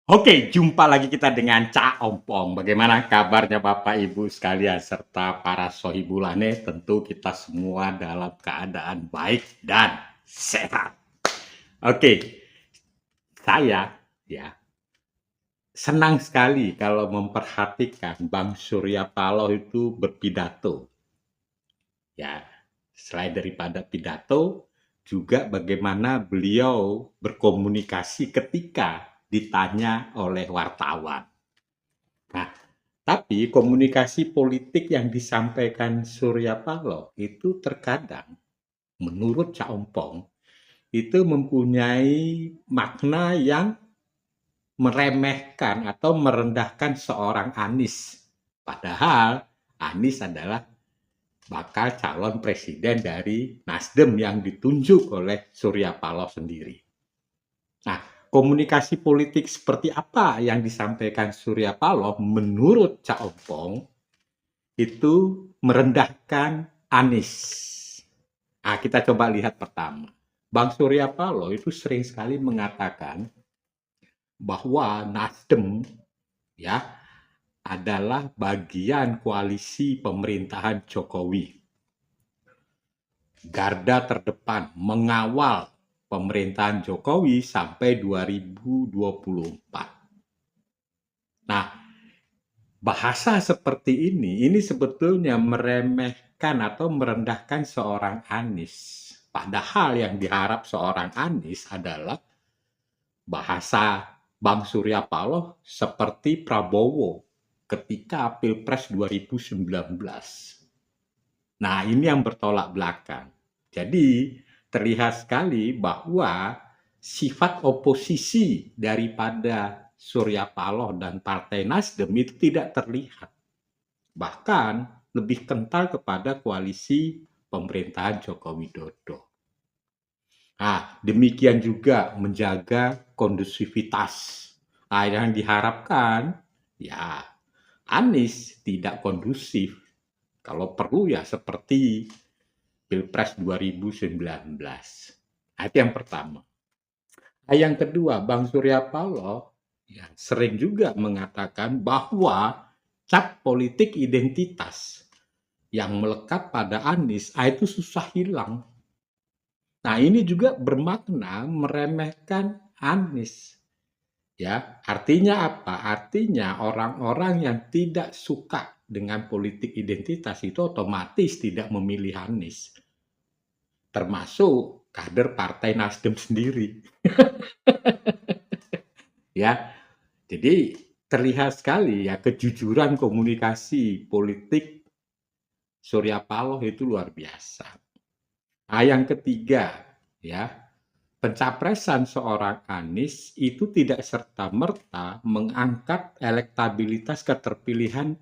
Oke, jumpa lagi kita dengan Cak Ompong. Bagaimana kabarnya Bapak Ibu sekalian serta para sohibulane? Tentu kita semua dalam keadaan baik dan sehat. Oke, saya ya senang sekali kalau memperhatikan Bang Surya Paloh itu berpidato. Ya, selain daripada pidato, juga bagaimana beliau berkomunikasi ketika ditanya oleh wartawan. Nah, tapi komunikasi politik yang disampaikan Surya Paloh itu terkadang menurut Cak Ompong itu mempunyai makna yang meremehkan atau merendahkan seorang Anies. Padahal Anies adalah bakal calon presiden dari Nasdem yang ditunjuk oleh Surya Paloh sendiri. Nah, komunikasi politik seperti apa yang disampaikan Surya Paloh menurut Cak Ompong itu merendahkan Anies. Nah, kita coba lihat pertama. Bang Surya Paloh itu sering sekali mengatakan bahwa Nasdem ya adalah bagian koalisi pemerintahan Jokowi. Garda terdepan mengawal pemerintahan Jokowi sampai 2024. Nah, bahasa seperti ini sebetulnya meremehkan atau merendahkan seorang Anies. Padahal yang diharap seorang Anies adalah bahasa Bang Surya Paloh seperti Prabowo ketika Pilpres 2019. Nah, ini yang bertolak belakang. Jadi, terlihat sekali bahwa sifat oposisi daripada Surya Paloh dan Partai Nasdem itu tidak terlihat. Bahkan lebih kental kepada koalisi pemerintahan Joko Widodo. Nah, demikian juga menjaga kondusivitas. Nah, yang diharapkan, ya Anies tidak kondusif. Kalau perlu ya seperti Pilpres 2019. Nah, itu yang pertama. Nah, yang kedua, Bang Surya Paloh ya, sering juga mengatakan bahwa cap politik identitas yang melekat pada Anies itu susah hilang. Nah, ini juga bermakna meremehkan Anies. Ya, artinya apa? Artinya orang-orang yang tidak suka dengan politik identitas itu otomatis tidak memilih Anies. Termasuk kader Partai Nasdem sendiri. Ya, jadi terlihat sekali ya kejujuran komunikasi politik Surya Paloh itu luar biasa. Nah, yang ketiga, ya, pencapresan seorang Anies itu tidak serta-merta mengangkat elektabilitas keterpilihan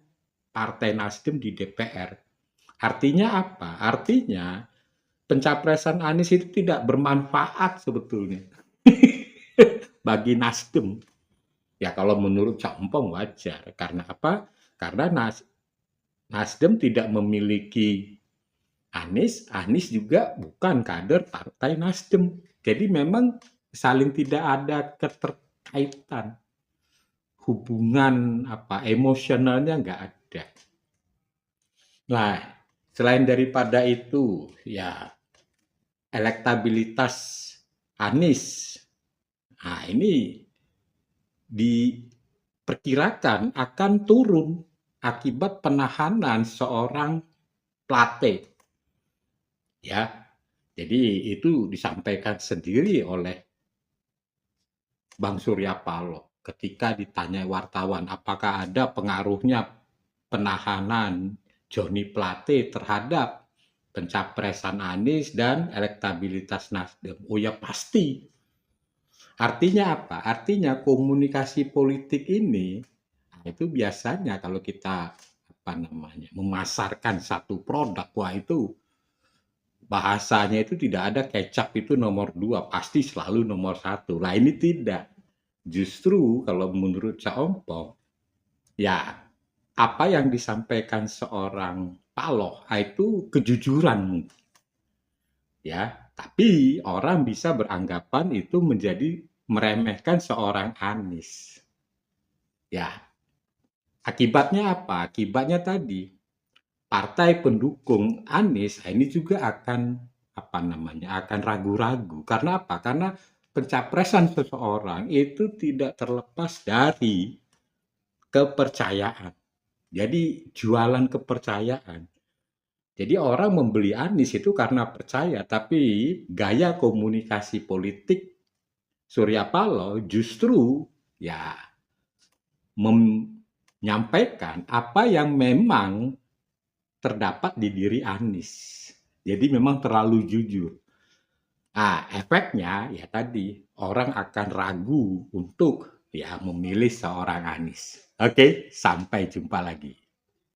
Partai Nasdem di DPR. Artinya apa? Artinya pencapresan Anies itu tidak bermanfaat sebetulnya bagi Nasdem. Ya kalau menurut Cak Empong wajar. Karena apa? Karena Nasdem tidak memiliki Anies, Anies juga bukan kader Partai Nasdem. Jadi memang saling tidak ada keterkaitan. Hubungan apa emosionalnya nggak ada. Nah, selain daripada itu, ya elektabilitas Anies. Nah, ini diperkirakan akan turun akibat penahanan seorang Plate. Ya, jadi itu disampaikan sendiri oleh Bang Surya Paloh ketika ditanya wartawan apakah ada pengaruhnya penahanan Johnny Plate terhadap pencapresan Anies dan elektabilitas Nasdem. Oh ya pasti. Artinya apa? Artinya komunikasi politik ini itu biasanya kalau kita apa namanya memasarkan satu produk, wah itu bahasanya itu tidak ada kecap itu nomor dua, pasti selalu nomor satu. Nah ini tidak. Justru kalau menurut Cak Ompong, ya apa yang disampaikan seorang Paloh itu kejujuran, ya. Tapi orang bisa beranggapan itu menjadi meremehkan seorang Anies. Ya, akibatnya apa? Akibatnya tadi, partai pendukung Anies ini juga akan apa namanya, akan ragu-ragu. Karena apa? Karena pencapresan seseorang itu tidak terlepas dari kepercayaan. Jadi jualan kepercayaan. Jadi orang membeli Anies itu karena percaya, tapi gaya komunikasi politik Surya Paloh justru ya menyampaikan apa yang memang terdapat di diri Anies. Jadi memang terlalu jujur. Nah, efeknya ya tadi orang akan ragu untuk ya memilih seorang Anies. Oke, sampai jumpa lagi.